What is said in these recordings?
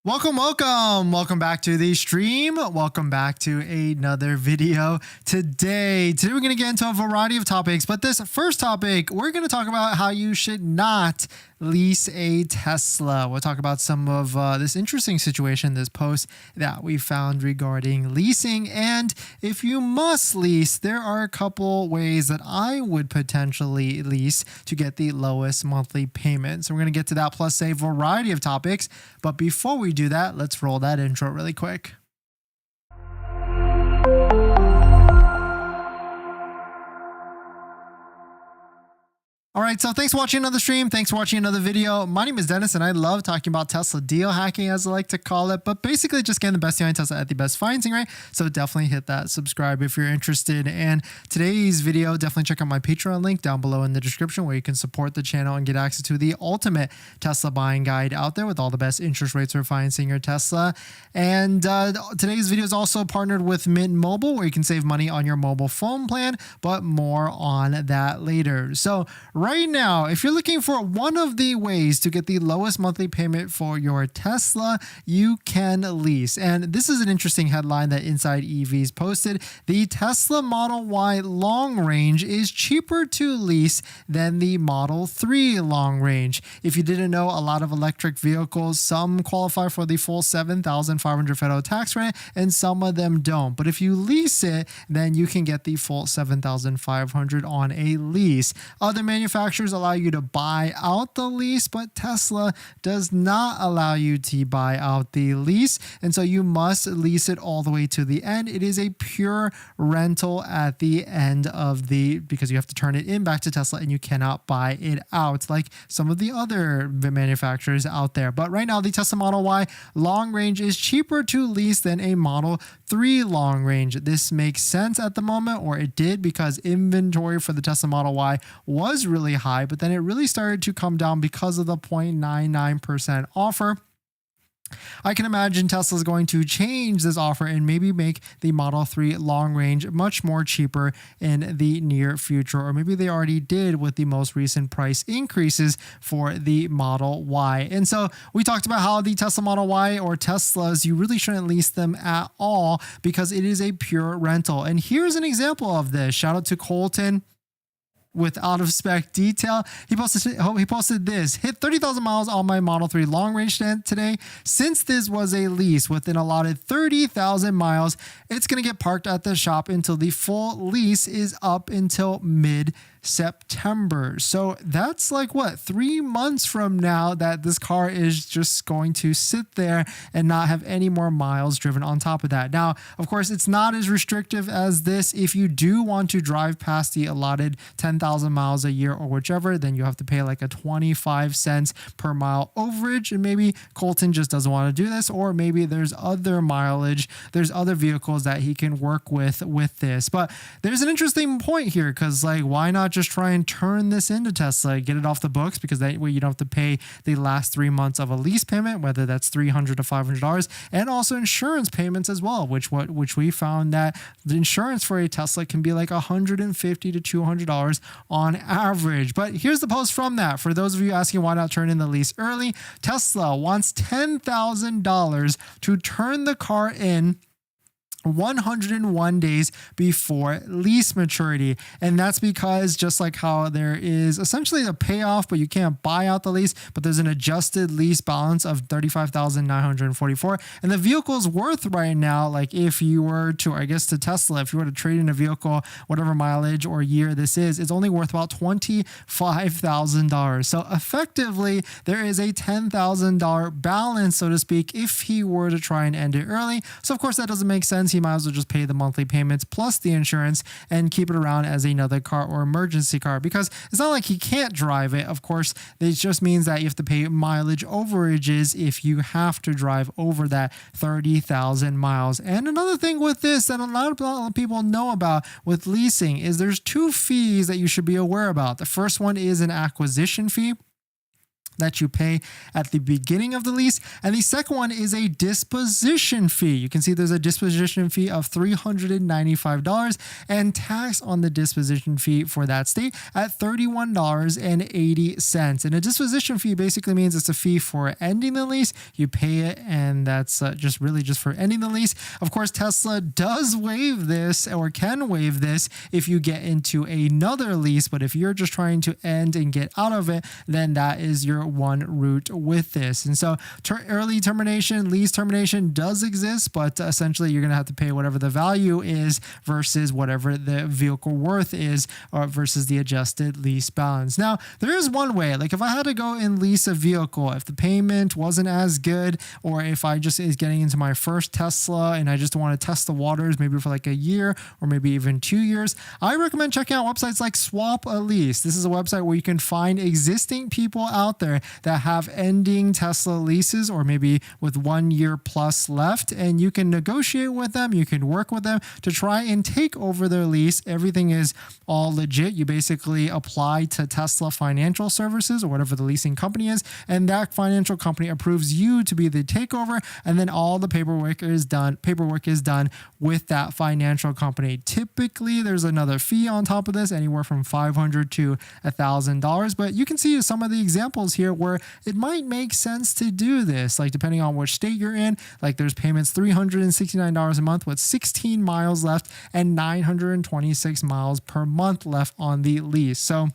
Welcome back to the stream. Welcome back to another video. Today we're going to get into a variety of topics, but this first topic, we're going to talk about how you should not lease a Tesla. We'll talk about some of this interesting situation, this post that we found regarding leasing. And if you must lease, there are a couple ways that I would potentially lease to get the lowest monthly payment. So we're going to get to that plus a variety of topics. But before we do that, let's roll that intro really quick. All right, so thanks for watching another stream. Thanks for watching another video. My name is Dennis, and I love talking about Tesla deal hacking, as I like to call it, but basically just getting the best deal on Tesla at the best financing rate. So definitely hit that subscribe if you're interested. And today's video, definitely check out my Patreon link down below in the description where you can support the channel and get access to the ultimate Tesla buying guide out there with all the best interest rates for financing your Tesla. And today's video is also partnered with Mint Mobile, where you can save money on your mobile phone plan, but more on that later. So right now, if you're looking for one of the ways to get the lowest monthly payment for your Tesla, you can lease. And this is an interesting headline that Inside EVs posted. The Tesla Model Y long range is cheaper to lease than the Model 3 long range. If you didn't know, a lot of electric vehicles, some qualify for the full $7,500 federal tax credit and some of them don't. But if you lease it, then you can get the full $7,500 on a lease. Other manufacturers allow you to buy out the lease, but Tesla does not allow you to buy out the lease. And so you must lease it all the way to the end. It is a pure rental at the end of because you have to turn it in back to Tesla and you cannot buy it out like some of the other manufacturers out there. But right now, the Tesla Model Y long range is cheaper to lease than a Model 3 long range. This makes sense at the moment, or it did, because inventory for the Tesla Model Y was really high, but then it really started to come down because of the 0.99% offer. I can imagine Tesla is going to change this offer and maybe make the Model 3 long range much more cheaper in the near future, or maybe they already did with the most recent price increases for the Model Y. And so we talked about how the Tesla Model Y, or Teslas, you really shouldn't lease them at all because it is a pure rental. And here's an example of this. Shout out to Colton with out of spec detail. He posted this: hit 30,000 miles on my Model 3 long range today. Since this was a lease with an allotted 30,000 miles, it's going to get parked at the shop until the full lease is up until mid-September. So that's like what, 3 months from now that this car is just going to sit there and not have any more miles driven on top of that. Now, of course, it's not as restrictive as this. If you do want to drive past the allotted 10,000 miles a year or whichever, then you have to pay like a 25 cents per mile overage. And maybe Colton just doesn't want to do this, or maybe there's other mileage, there's other vehicles that he can work with this. But there's an interesting point here, because like, why not just try and turn this into Tesla, get it off the books, because that way you don't have to pay the last 3 months of a lease payment, whether that's $300 to $500, and also insurance payments as well, which we found that the insurance for a Tesla can be like $150 to $200 on average. But here's the post from that. For those of you asking why not turn in the lease early, Tesla wants $10,000 to turn the car in 101 days before lease maturity. And that's because, just like how there is essentially a payoff, but you can't buy out the lease, but there's an adjusted lease balance of $35,944. And the vehicle's worth right now, like if you were to, I guess to Tesla, if you were to trade in a vehicle, whatever mileage or year this is, it's only worth about $25,000. So effectively, there is a $10,000 balance, so to speak, if he were to try and end it early. So of course, that doesn't make sense. He might as well just pay the monthly payments plus the insurance and keep it around as another car or emergency car, because it's not like he can't drive it. Of course, it just means that you have to pay mileage overages if you have to drive over that 30,000 miles. And another thing with this that a lot of people know about with leasing is there's two fees that you should be aware about. The first one is an acquisition fee. that you pay at the beginning of the lease. And the second one is a disposition fee. You can see there's a disposition fee of $395 and tax on the disposition fee for that state at $31.80. And a disposition fee basically means it's a fee for ending the lease. You pay it, and that's just for ending the lease. Of course, Tesla does waive this, or can waive this, if you get into another lease. But if you're just trying to end and get out of it, then that is your one route with this. And so early termination, lease termination does exist, but essentially you're going to have to pay whatever the value is versus whatever the vehicle worth is, or versus the adjusted lease balance. Now, there is one way, like if I had to go and lease a vehicle, if the payment wasn't as good, or if I just is getting into my first Tesla and I just want to test the waters, maybe for like a year or maybe even 2 years, I recommend checking out websites like Swap a Lease. This is a website where you can find existing people out there that have ending Tesla leases, or maybe with 1 year plus left, and you can negotiate with them, you can work with them to try and take over their lease. Everything is all legit. You basically apply to Tesla Financial Services, or whatever the leasing company is, and that financial company approves you to be the takeover, and then all the paperwork is done with that financial company. Typically there's another fee on top of this, anywhere from $500 to $1,000, but you can see some of the examples here where it might make sense to do this, like depending on which state you're in. Like there's payments $369 a month with 16 miles left and 926 miles per month left on the lease. So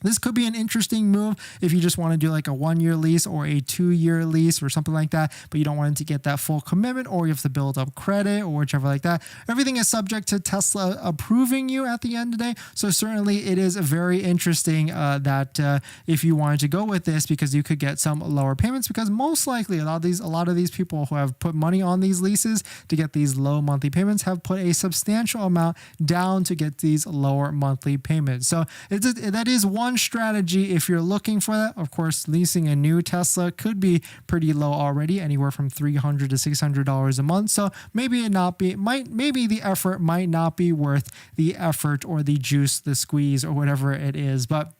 this could be an interesting move if you just want to do like a 1 year lease or a 2 year lease or something like that, but you don't want to get that full commitment, or you have to build up credit or whichever like that. Everything is subject to Tesla approving you at the end of the day. So certainly it is very interesting that if you wanted to go with this, because you could get some lower payments, because most likely a lot of these people who have put money on these leases to get these low monthly payments have put a substantial amount down to get these lower monthly payments. So that is one strategy if you're looking for that. Of course, leasing a new Tesla could be pretty low already, anywhere from $300 to $600 a month. So maybe the effort might not be worth the effort or the juice, the squeeze, or whatever it is. But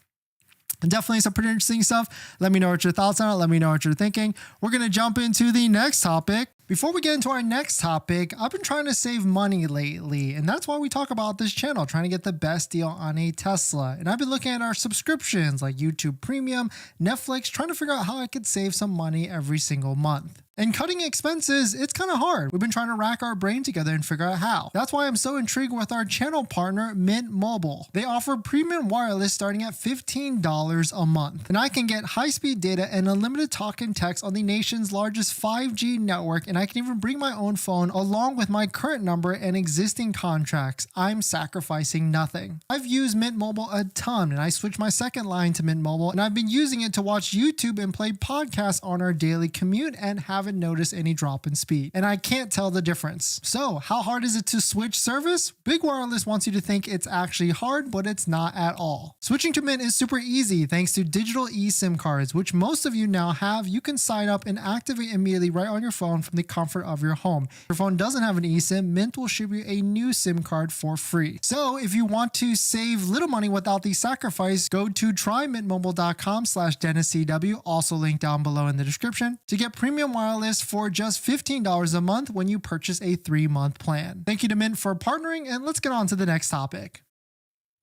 definitely some pretty interesting stuff. Let me know what your thoughts on it. Let me know what you're thinking. We're going to jump into the next topic. Before we get into our next topic, I've been trying to save money lately, and that's why we talk about this channel, trying to get the best deal on a Tesla. And I've been looking at our subscriptions like YouTube Premium, Netflix, trying to figure out how I could save some money every single month. And cutting expenses, it's kind of hard. We've been trying to rack our brain together and figure out how. That's why I'm so intrigued with our channel partner, Mint Mobile. They offer premium wireless starting at $15 a month. And I can get high-speed data and unlimited talk and text on the nation's largest 5G network, and I can even bring my own phone along with my current number and existing contracts. I'm sacrificing nothing. I've used Mint Mobile a ton, and I switched my second line to Mint Mobile, and I've been using it to watch YouTube and play podcasts on our daily commute and haven't noticed any drop in speed. And I can't tell the difference. So how hard is it to switch service? Big Wireless wants you to think it's actually hard, but it's not at all. Switching to Mint is super easy thanks to digital eSIM cards, which most of you now have. You can sign up and activate immediately right on your phone from the comfort of your home. If your phone doesn't have an eSIM, Mint will ship you a new SIM card for free. So if you want to save little money without the sacrifice, go to trymintmobile.com/DennisCW, also linked down below in the description, to get premium wireless for just $15 a month when you purchase a 3-month plan. Thank you to Mint for partnering, and let's get on to the next topic.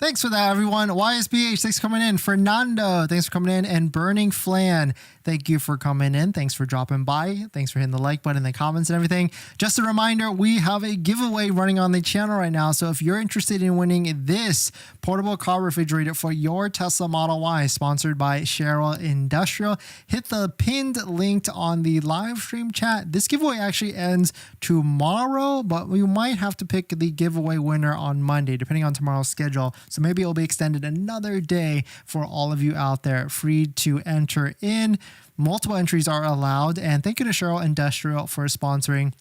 Thanks for that, everyone. YSBH, thanks for coming in. Fernando, thanks for coming in. And Burning Flan, thank you for coming in. Thanks for dropping by. Thanks for hitting the like button, the comments, and everything. Just a reminder, we have a giveaway running on the channel right now. So if you're interested in winning this portable car refrigerator for your Tesla Model Y, sponsored by Cheryl Industrial, hit the pinned link on the live stream chat. This giveaway actually ends tomorrow, but we might have to pick the giveaway winner on Monday, depending on tomorrow's schedule. So maybe it'll be extended another day for all of you out there. Free to enter in. Multiple entries are allowed. And thank you to Cheryl Industrial for sponsoring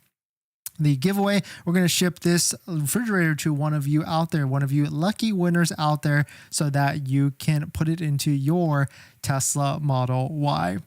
the giveaway. We're going to ship this refrigerator to one of you out there, one of you lucky winners out there, so that you can put it into your Tesla Model Y.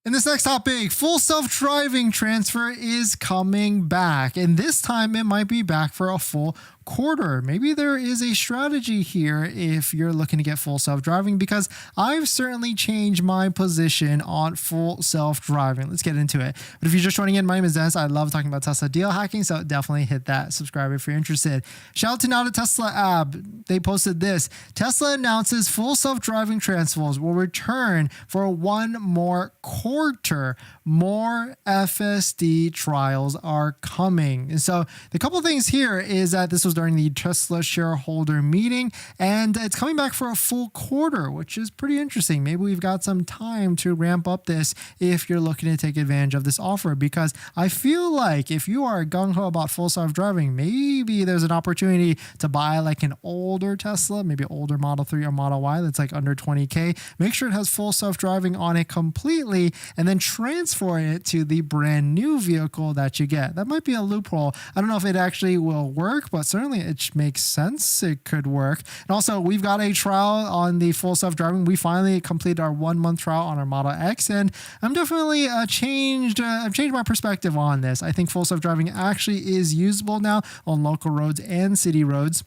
In this next topic, full self-driving transfer is coming back, and this time it might be back for a full quarter. Maybe there is a strategy here if you're looking to get full self-driving, because I've certainly changed my position on full self-driving. Let's get into it. But if you're just joining in, my name is Dennis. I love talking about Tesla deal hacking, so definitely hit that subscribe if you're interested. Shout out to Now to Tesla app. They posted this. Tesla announces full self-driving transfers will return for one more quarter. More FSD trials are coming. And so the couple of things here is that this was during the Tesla shareholder meeting, and it's coming back for a full quarter, which is pretty interesting. Maybe we've got some time to ramp up this if you're looking to take advantage of this offer, because I feel like if you are gung-ho about full self-driving, maybe there's an opportunity to buy like an older Tesla, maybe older Model 3 or Model Y that's like under 20K. Make sure it has full self-driving on it completely, and then transfer it to the brand new vehicle that you get. That might be a loophole. I don't know if it actually will work, but certainly it makes sense. It could work. And also, we've got a trial on the full self-driving. We finally completed our 1 month trial on our Model X, and I'm definitely I've changed my perspective on this. I think full self-driving actually is usable now on local roads and city roads.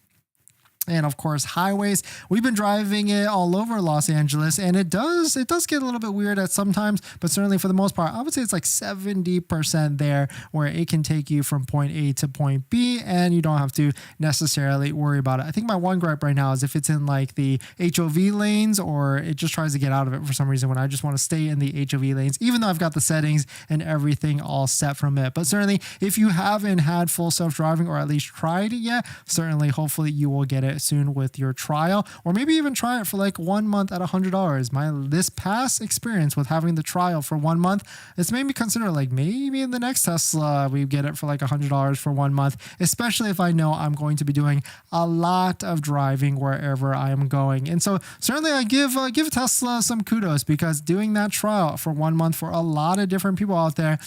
And of course, highways. We've been driving it all over Los Angeles, and it does get a little bit weird at sometimes, but certainly for the most part, I would say it's like 70% there, where it can take you from point A to point B, and you don't have to necessarily worry about it. I think my one gripe right now is if it's in like the HOV lanes, or it just tries to get out of it for some reason when I just want to stay in the HOV lanes, even though I've got the settings and everything all set from it. But certainly, if you haven't had full self-driving or at least tried it yet, certainly, hopefully you will get it soon with your trial, or maybe even try it for like 1 month at $100. This past experience with having the trial for 1 month, it's made me consider like maybe in the next Tesla we get it for like $100 for 1 month, especially if I know I'm going to be doing a lot of driving wherever I am going. And so certainly I give Tesla some kudos, because doing that trial for 1 month for a lot of different people out there,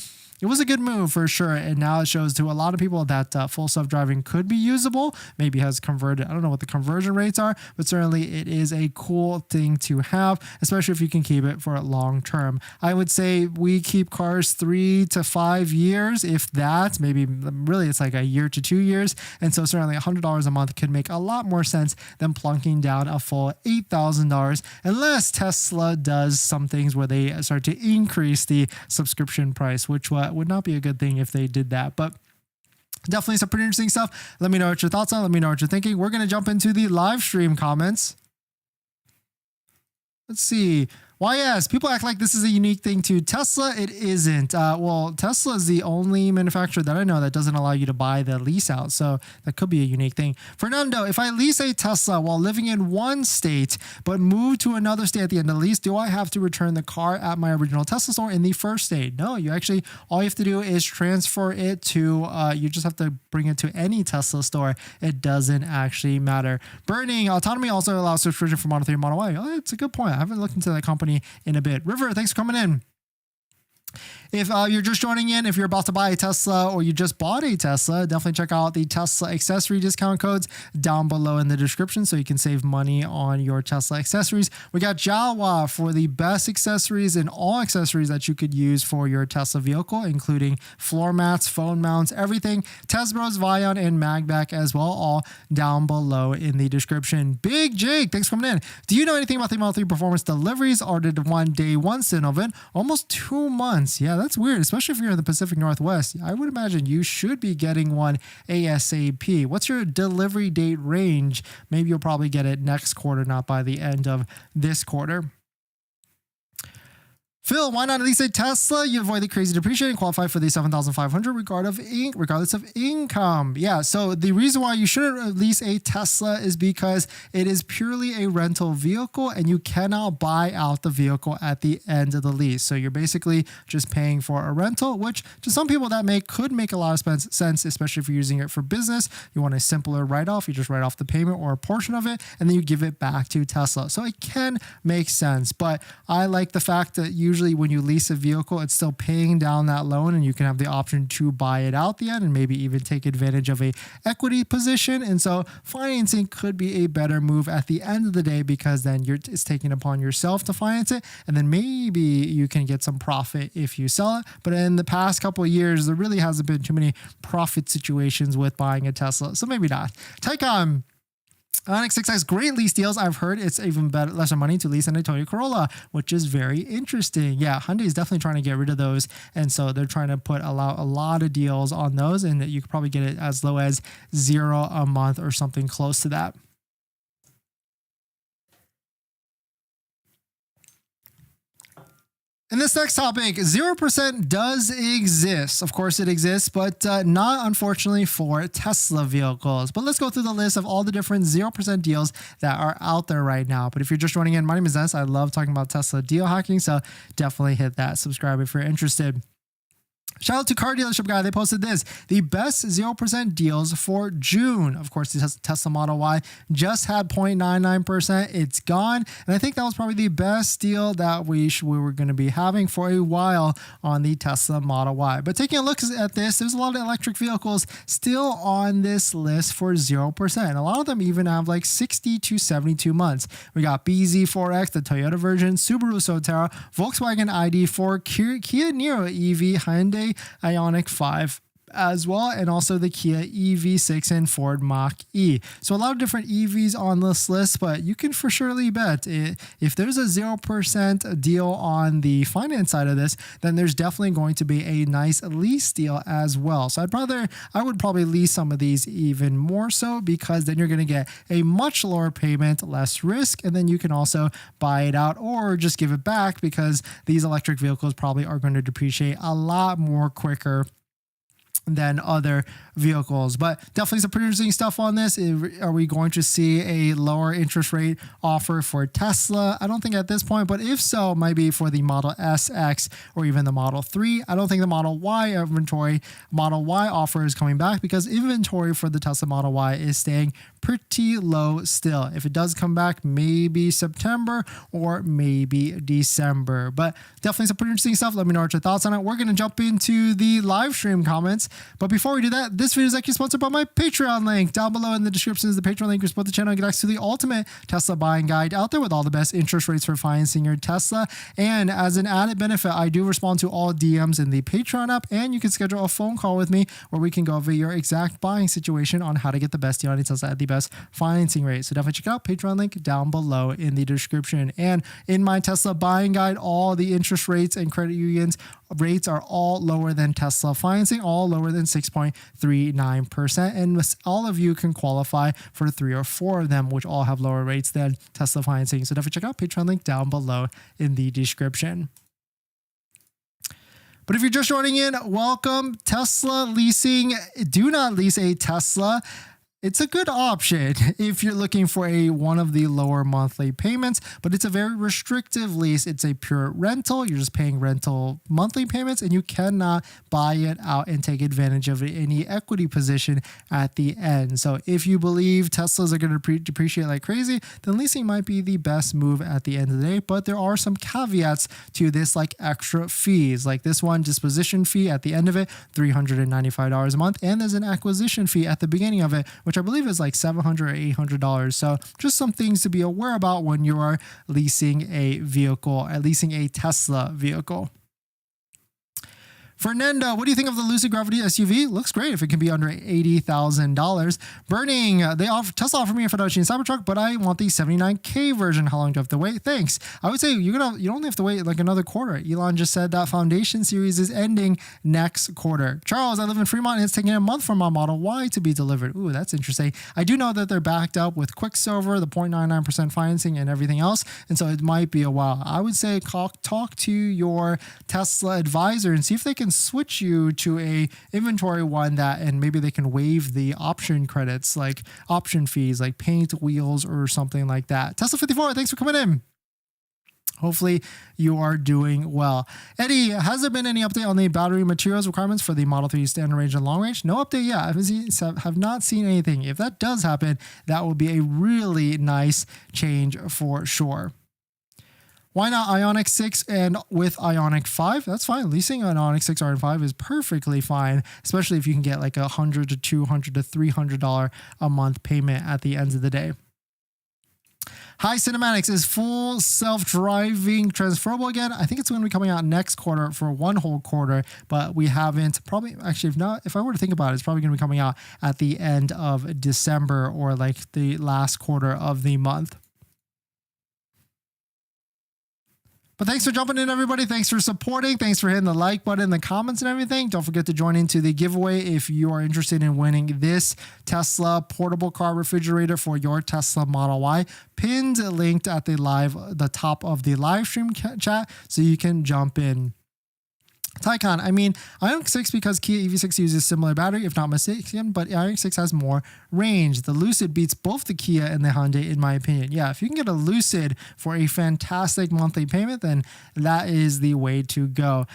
it was a good move for sure, and now it shows to a lot of people that full self-driving could be usable, maybe has converted. I don't know what the conversion rates are, but certainly it is a cool thing to have, especially if you can keep it for a long term. I would say we keep cars 3 to 5 years, if that, maybe really it's like a year to 2 years, and so certainly $100 a month could make a lot more sense than plunking down a full $8,000, unless Tesla does some things where they start to increase the subscription price, which would not be a good thing if they did that. But definitely some pretty interesting stuff. Let me know what your thoughts are. Let me know what you're thinking. We're going to jump into the live stream comments. Let's see. Why, yes, people act like this is a unique thing to Tesla. It isn't. Well, Tesla is the only manufacturer that I know that doesn't allow you to buy the lease out. So that could be a unique thing. Fernando, if I lease a Tesla while living in one state, but move to another state at the end of the lease, do I have to return the car at my original Tesla store in the first state? No, you actually, all you have to do is transfer it to, you just have to bring it to any Tesla store. It doesn't actually matter. Burning, autonomy also allows subscription for Model 3 and Model Y. Oh, it's a good point. I haven't looked into that company in a bit. River, thanks for coming in. If you're just joining in, if you're about to buy a Tesla or you just bought a Tesla, definitely check out the Tesla accessory discount codes down below in the description so you can save money on your Tesla accessories. We got Jawa for the best accessories and all accessories that you could use for your Tesla vehicle, including floor mats, phone mounts, everything. Tesbros, RIVIAN, and MAGBAK as well, all down below in the description. Big Jake, thanks for coming in. Do you know anything about the Model 3 performance deliveries? Ordered one day one Synovin, almost 2 months. Yeah, that's weird, especially if you're in the Pacific Northwest. I would imagine you should be getting one ASAP. What's your delivery date range? Maybe you'll probably get it next quarter, not by the end of this quarter. Phil, why not lease a Tesla? You avoid the crazy depreciation and qualify for the $7,500 regardless of income. Yeah, so the reason why you shouldn't lease a Tesla is because it is purely a rental vehicle and you cannot buy out the vehicle at the end of the lease. So you're basically just paying for a rental, which to some people that could make a lot of sense, especially if you're using it for business. You want a simpler write-off. You just write off the payment or a portion of it, and then you give it back to Tesla. So it can make sense, but I like the fact that usually usually when you lease a vehicle, it's still paying down that loan, and you can have the option to buy it out the end and maybe even take advantage of a equity position. And so financing could be a better move at the end of the day, because then it's taking upon yourself to finance it, and then maybe you can get some profit if you sell it. But in the past couple of years, there really hasn't been too many profit situations with buying a Tesla, so maybe not. Taycan. Onyx 6X, great lease deals. I've heard it's even better, lesser money to lease than a Toyota Corolla, which is very interesting. Yeah, Hyundai is definitely trying to get rid of those, and so they're trying to put a lot of deals on those, and you could probably get it as low as $0 a month or something close to that. In this next topic, 0% does exist. Of course it exists, but not unfortunately for Tesla vehicles. But let's go through the list of all the different 0% deals that are out there right now. But if you're just joining in, my name is Dennis. I love talking about Tesla deal hacking, so definitely hit that subscribe if you're interested. Shout out to Car Dealership Guy. They posted this: the best 0% deals for June. Of course, the Tesla Model Y just had 0.99%. It's gone. And I think that was probably the best deal that we were going to be having for a while on the Tesla Model Y. But taking a look at this, there's a lot of electric vehicles still on this list for 0%. A lot of them even have like 60 to 72 months. We got BZ4X, the Toyota version, Subaru Solterra, Volkswagen ID4, Kia Niro EV, Hyundai Ioniq 5 as well, and also the Kia EV6 and Ford Mach-E. So a lot of different EVs on this list, but you can for surely bet if there's a 0% deal on the finance side of this, then there's definitely going to be a nice lease deal as well. So I would probably lease some of these even more so, because then you're going to get a much lower payment, less risk, and then you can also buy it out or just give it back, because these electric vehicles probably are going to depreciate a lot more quicker than other vehicles. But definitely some pretty interesting stuff on this. Are we going to see a lower interest rate offer for Tesla? I don't think at this point, but if so, it might be for the Model S, X, or even the Model 3. I don't think the Model Y offer is coming back, because inventory for the Tesla Model Y is staying pretty low still. If it does come back, maybe September or maybe December. But definitely some pretty interesting stuff. Let me know what your thoughts on it. We're going to jump into the live stream comments. But before we do that, this video is actually sponsored by my Patreon link. Down below in the description is the Patreon link. You support the channel and get access to the ultimate Tesla buying guide out there with all the best interest rates for financing your Tesla. And as an added benefit, I do respond to all DMs in the Patreon app, and you can schedule a phone call with me where we can go over your exact buying situation on how to get the best deal on Tesla at the best financing rate. So definitely check out Patreon link down below in the description. And in my Tesla buying guide, all the interest rates and credit unions rates are all lower than Tesla financing, all lower than 6.39%. And all of you can qualify for 3 or 4 of them, which all have lower rates than Tesla financing. So definitely check out Patreon link down below in the description. But if you're just joining in, welcome. Tesla leasing. Do not lease a Tesla. It's a good option if you're looking for one of the lower monthly payments, but it's a very restrictive lease. It's a pure rental. You're just paying rental monthly payments, and you cannot buy it out and take advantage of any equity position at the end. So if you believe Teslas are going to depreciate like crazy, then leasing might be the best move at the end of the day. But there are some caveats to this, like extra fees, like this one, disposition fee at the end of it, $395 a month. And there's an acquisition fee at the beginning of it, which I believe is like $700 or $800. So just some things to be aware about when you are leasing a vehicle, leasing a Tesla vehicle. Fernando, what do you think of the Lucid Gravity SUV? Looks great if it can be under $80,000. Burning, Tesla offered me a Federaci Cybertruck, but I want the 79K version. How long do I have to wait? Thanks. I would say you only have to wait like another quarter. Elon just said that Foundation series is ending next quarter. Charles, I live in Fremont, and it's taking a month for my Model Y to be delivered. Ooh, that's interesting. I do know that they're backed up with Quicksilver, the 0.99% financing, and everything else, and so it might be a while. I would say talk to your Tesla advisor and see if they can switch you to a inventory one and maybe they can waive the option credits, like option fees, like paint, wheels, or something like that. Tesla 54, thanks for coming in. Hopefully you are doing well. Eddie, has there been any update on the battery materials requirements for the Model 3 standard range and long range? No update yet. I have not seen anything. If that does happen, that will be a really nice change for sure. Why not Ioniq 6 and with Ioniq 5? That's fine. Leasing an Ioniq 6 or 5 is perfectly fine, especially if you can get like $100 to $200 to $300 a month payment at the end of the day. Hi Cinematics, is full self-driving transferable again? I think it's going to be coming out next quarter for one whole quarter, but we haven't probably actually if I were to think about it, it's probably going to be coming out at the end of December or like the last quarter of the month. But thanks for jumping in, everybody. Thanks for supporting. Thanks for hitting the like button, the comments and everything. Don't forget to join into the giveaway if you are interested in winning this Tesla portable car refrigerator for your Tesla Model Y. Pinned, linked at the top of the live stream chat so you can jump in. Taycan, I mean, Ioniq 6 because Kia EV6 uses similar battery, if not mistaken, but Ioniq 6 has more range. The Lucid beats both the Kia and the Hyundai, in my opinion. Yeah, if you can get a Lucid for a fantastic monthly payment, then that is the way to go.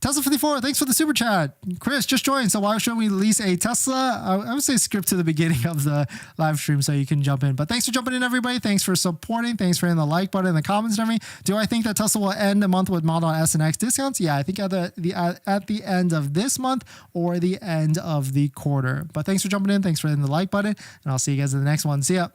Tesla 54, thanks for the super chat. Chris, just joined, so why should we lease a Tesla? I would say skip to the beginning of the live stream so you can jump in. But thanks for jumping in, everybody. Thanks for supporting. Thanks for hitting the like button, the comments and everything. Do I think that Tesla will end the month with Model S and X discounts? Yeah, I think at the end of this month or the end of the quarter. But thanks for jumping in. Thanks for hitting the like button, and I'll see you guys in the next one. See ya.